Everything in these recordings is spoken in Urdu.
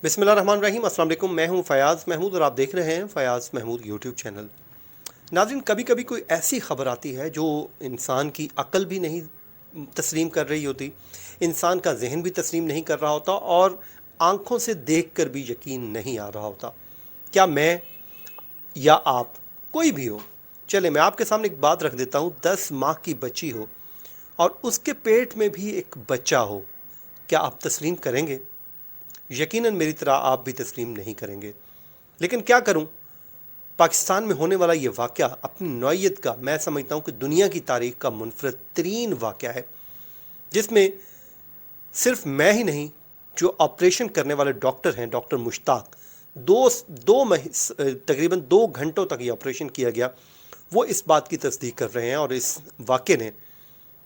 بسم اللہ الرحمن الرحیم. السلام علیکم. میں ہوں فیاض محمود اور آپ دیکھ رہے ہیں فیاض محمود یوٹیوب چینل. ناظرین, کبھی کبھی کوئی ایسی خبر آتی ہے جو انسان کی عقل بھی نہیں تسلیم کر رہی ہوتی, انسان کا ذہن بھی تسلیم نہیں کر رہا ہوتا اور آنکھوں سے دیکھ کر بھی یقین نہیں آ رہا ہوتا. کیا میں یا آپ, کوئی بھی ہو, چلے میں آپ کے سامنے ایک بات رکھ دیتا ہوں. 10 ماہ کی بچی ہو اور اس کے پیٹ میں بھی ایک بچہ ہو, کیا آپ تسلیم کریں گے؟ یقیناً میری طرح آپ بھی تسلیم نہیں کریں گے. لیکن کیا کروں, پاکستان میں ہونے والا یہ واقعہ اپنی نوعیت کا, میں سمجھتا ہوں کہ دنیا کی تاریخ کا منفرد ترین واقعہ ہے, جس میں صرف میں ہی نہیں, جو آپریشن کرنے والے ڈاکٹر ہیں, ڈاکٹر مشتاق, تقریباً 2 گھنٹوں تک یہ آپریشن کیا گیا, وہ اس بات کی تصدیق کر رہے ہیں. اور اس واقعے نے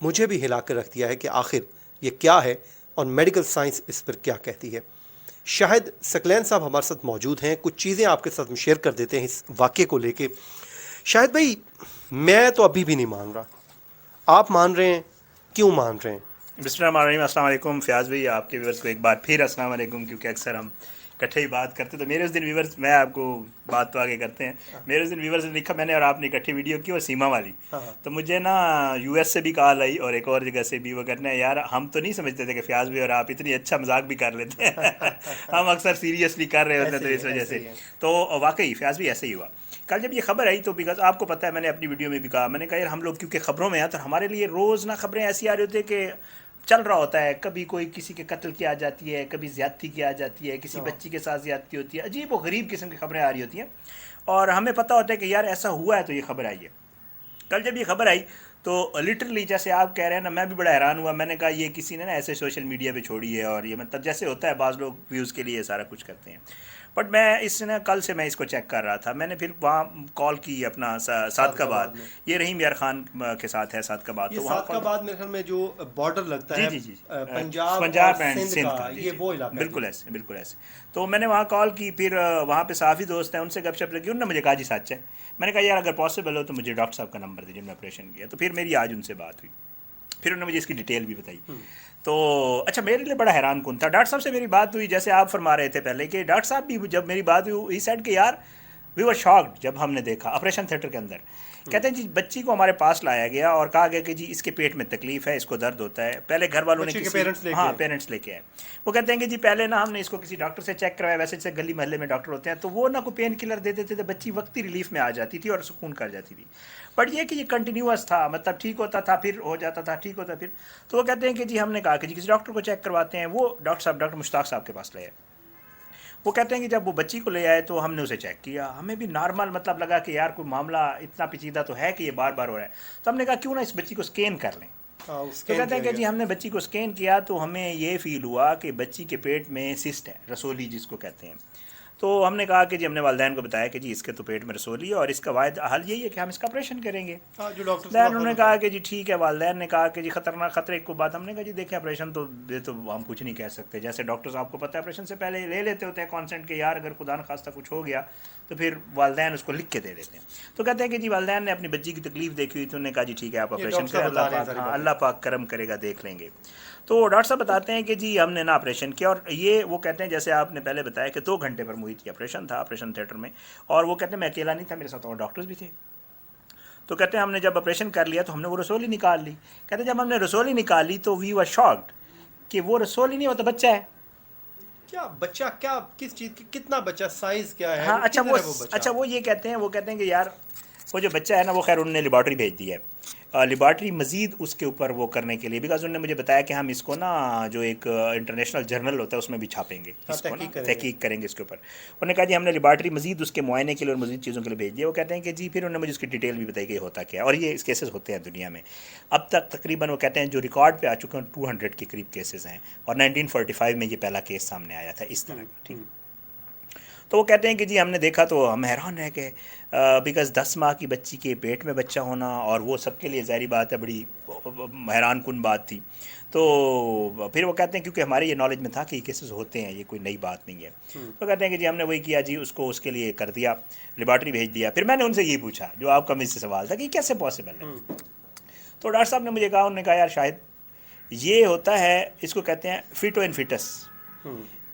مجھے بھی ہلا کر رکھ دیا ہے کہ آخر یہ کیا ہے اور میڈیکل سائنس اس پر کیا کہتی ہے. شاہد سکلین صاحب ہمارے ساتھ موجود ہیں, کچھ چیزیں آپ کے ساتھ شیئر کر دیتے ہیں اس واقعے کو لے کے. شاہد بھائی, میں تو ابھی بھی نہیں مان رہا, آپ مان رہے ہیں, کیوں مان رہے ہیں؟ بسم اللہ الرحمن الرحیم. السلام علیکم فیاض بھائی, آپ کے ویورز کو ایک بار پھر السلام علیکم. کیونکہ اکثر ہم اکٹھے ہی بات کرتے, تو میرے اس دن ویورز, میں آپ کو بات تو آگے کرتے ہیں, میرے اس دن ویورز نے لکھا, میں نے اور آپ نے اکٹھی ویڈیو کی اور سیما والی, تو مجھے نا یو ایس سے بھی کال آئی اور ایک اور جگہ سے بھی. وہ کہتے ہیں یار ہم تو نہیں سمجھتے تھے کہ فیاض بھائی اور آپ اتنی اچھا مذاق بھی کر لیتے ہیں ہم اکثر سیریسلی کر رہے ہوتے ہیں, تو اس وجہ سے. تو واقعی فیاض بھی ایسے ہی ہوا. کل جب یہ خبر آئی تو بیکاز آپ کو پتہ ہے, میں نے اپنی ویڈیو میں بھی کہا, میں نے کہا یار ہم لوگ کیونکہ خبروں میں ہیں تو ہمارے لیے روز نہ خبریں ایسی آ رہی ہوتی ہے کہ چل رہا ہوتا ہے, کبھی کوئی کسی کے قتل کی آ جاتی ہے, کبھی زیادتی کی آ جاتی ہے, کسی بچی کے ساتھ زیادتی ہوتی ہے, عجیب و غریب قسم کی خبریں آ رہی ہوتی ہیں, اور ہمیں پتہ ہوتا ہے کہ یار ایسا ہوا ہے تو یہ خبر آئی ہے. کل جب یہ خبر آئی تو لٹرلی جیسے آپ کہہ رہے ہیں نا, میں بھی بڑا حیران ہوا. میں نے کہا یہ کسی نے نا ایسے سوشل میڈیا پہ چھوڑی ہے, اور یہ مطلب جیسے ہوتا ہے بعض لوگ ویوز کے لیے سارا کچھ کرتے ہیں. بٹ میں اس نے کل سے میں اس کو چیک کر رہا تھا, میں نے پھر وہاں کال کی اپنا صادق آباد, یہ رحیم یار خان کے ساتھ ہے صادق آباد, یہ تو وہاں صادق آباد میرے خیال میں جو بارڈر لگتا جی ہے جی جی پنجاب اور پنجاب اینڈ سندھ سندھ کا, کا, جی یہ جی وہ علاقہ ہے. بالکل ایسے بالکل ایسے. تو میں نے وہاں کال کی, پھر وہاں پہ صحافی دوست ہیں, ان سے گپ شپ لگی, انہوں نے مجھے کہا جی سچ ہے. میں نے کہا یار اگر پاسبل ہو تو مجھے ڈاکٹر صاحب کا نمبر دیجیے, میں آپریشن کیا. تو پھر میری آج ان سے بات ہوئی, پھر انہوں نے مجھے اس کی ڈیٹیل بھی بتائی. تو اچھا, میرے لیے بڑا حیران کن تھا. ڈاکٹر صاحب سے میری بات ہوئی, جیسے آپ فرما رہے تھے پہلے کہ ڈاکٹر صاحب بھی جب میری بات ہوئی, ہی سیڈ کہ یار وی ور شاکڈ جب ہم نے دیکھا آپریشن تھیٹر کے اندر. کہتے ہیں جی بچی کو ہمارے پاس لایا گیا اور کہا گیا کہ جی اس کے پیٹ میں تکلیف ہے, اس کو درد ہوتا ہے. پہلے گھر والوں نے بچے کے کسی پیرنٹس لے کے آئے. وہ کہتے ہیں کہ جی پہلے نا ہم نے اس کو کسی ڈاکٹر سے چیک کروایا, ویسے جیسے گلی محلے میں ڈاکٹر ہوتے ہیں, تو وہ نہ کوئی پین کلر دے دیتے تھے, بچی وقتی ریلیف میں آ جاتی تھی اور سکون کر جاتی تھی. بٹ یہ کہ یہ کنٹینیوس تھا, مطلب ٹھیک ہوتا تھا پھر ہو جاتا تھا, ٹھیک ہوتا پھر. تو وہ کہتے ہیں کہ جی ہم نے کہا کہ جی کسی ڈاکٹر کو چیک کرواتے ہیں. وہ ڈاکٹر صاحب ڈاکٹر مشتاق صاحب کے پاس لے آئے. وہ کہتے ہیں کہ جب وہ بچی کو لے آئے تو ہم نے اسے چیک کیا, ہمیں بھی نارمل مطلب لگا کہ یار کوئی معاملہ اتنا پیچیدہ تو ہے کہ یہ بار بار ہو رہا ہے. تو ہم نے کہا کیوں نہ اس بچی کو اسکین کر لیں. تو کہتے ہیں کہ جی ہم نے بچی کو اسکین کیا تو ہمیں یہ فیل ہوا کہ بچی کے پیٹ میں سسٹ ہے, رسولی جس کو کہتے ہیں. تو ہم نے کہا کہ جی ہم نے والدین کو بتایا کہ جی اس کے تو پیٹ میں رسولی ہے اور اس کا واحد حل یہی ہے کہ ہم اس کا آپریشن کریں گے. جو ڈاکٹر دین انہوں نے کہا کہ جی ٹھیک ہے. والدین نے کہا کہ جی خطرناک خطرے کو بات. ہم نے کہا جی دیکھیں آپریشن تو یہ تو ہم کچھ نہیں کہہ سکتے, جیسے ڈاکٹرز آپ کو پتہ ہے آپریشن سے پہلے لے لیتے ہوتے ہیں کانسنٹ کہ یار اگر خدا نخواستہ کچھ ہو گیا تو پھر والدین اس کو لکھ کے دے دیتے ہیں. تو کہتے ہیں کہ جی والدین نے اپنی بچی کی تکلیف دیکھی ہوئی, تو انہوں نے کہا جی ٹھیک ہے آپ آپریشن کریں, اللہ پاک کرم کرے گا, دیکھ لیں گے. تو ڈاکٹر صاحب بتاتے ہیں کہ جی ہم نے نا آپریشن کیا, اور یہ وہ کہتے ہیں جیسے آپ نے پہلے بتایا کہ 2 گھنٹے پر محیط کی آپریشن تھا آپریشن تھیٹر میں. اور وہ کہتے ہیں میں اکیلا نہیں تھا, میرے ساتھ اور ڈاکٹرز بھی تھے. تو کہتے ہیں ہم نے جب آپریشن کر لیا تو ہم نے وہ رسولی نکال لی. کہتے ہیں جب ہم نے رسولی نکالی تو وی ور شاکڈ کہ وہ رسولی نہیں, وہ تو بچہ ہے. کیا بچہ, کیا کس چیز کی, کتنا بچہ, سائز کیا ہے, ہاں وہ اچھا, کدھر ہے وہ بچہ؟ وہ یہ کہتے ہیں کہ یار وہ جو بچہ ہے نا وہ خیر انہوں نے لیبارٹری بھیج دی ہے. لیبارٹری مزید اس کے اوپر وہ کرنے کے لیے, بیکاز انہوں نے مجھے بتایا کہ ہم اس کو نا جو ایک انٹرنیشنل جرنل ہوتا ہے اس میں بھی چھاپیں گے, اس کو نا تحقیق کریں گے اس کے اوپر. انہوں نے کہا جی ہم نے لیبارٹری مزید اس کے معائنے کے لیے اور مزید چیزوں کے لیے بھیج دیا. وہ کہتے ہیں کہ جی پھر انہوں نے مجھے اس کی ڈیٹیل بھی بتائی کہ ہوتا کیا ہے, اور یہ اس کیسز ہوتے ہیں دنیا میں اب تک تقریباً. وہ کہتے ہیں جو ریکارڈ پہ آ چکے ہیں 200 کے قریب کیسز ہیں, اور 1945 میں یہ پہلا کیس سامنے آیا تھا اس طرح کا. ٹھیک. تو وہ کہتے ہیں کہ جی ہم نے دیکھا تو ہم حیران رہ گئے, بیکاز 10 ماہ کی بچی کے پیٹ میں بچہ ہونا, اور وہ سب کے لیے ظاہری بات ہے بڑی حیران کن بات تھی. تو پھر وہ کہتے ہیں کیونکہ ہمارے یہ نالج میں تھا کہ یہ کیسز ہوتے ہیں, یہ کوئی نئی بات نہیں ہے. تو کہتے ہیں کہ جی ہم نے وہی کیا, جی اس کو اس کے لیے کر دیا, لیبارٹری بھیج دیا. پھر میں نے ان سے یہ پوچھا جو آپ کا مجھ سے سوال تھا کہ یہ کیسے پاسبل ہے. تو ڈاکٹر صاحب نے مجھے کہا, انہوں نے کہا یار شاید یہ ہوتا ہے, اس کو کہتے ہیں فیٹو ان فیٹس,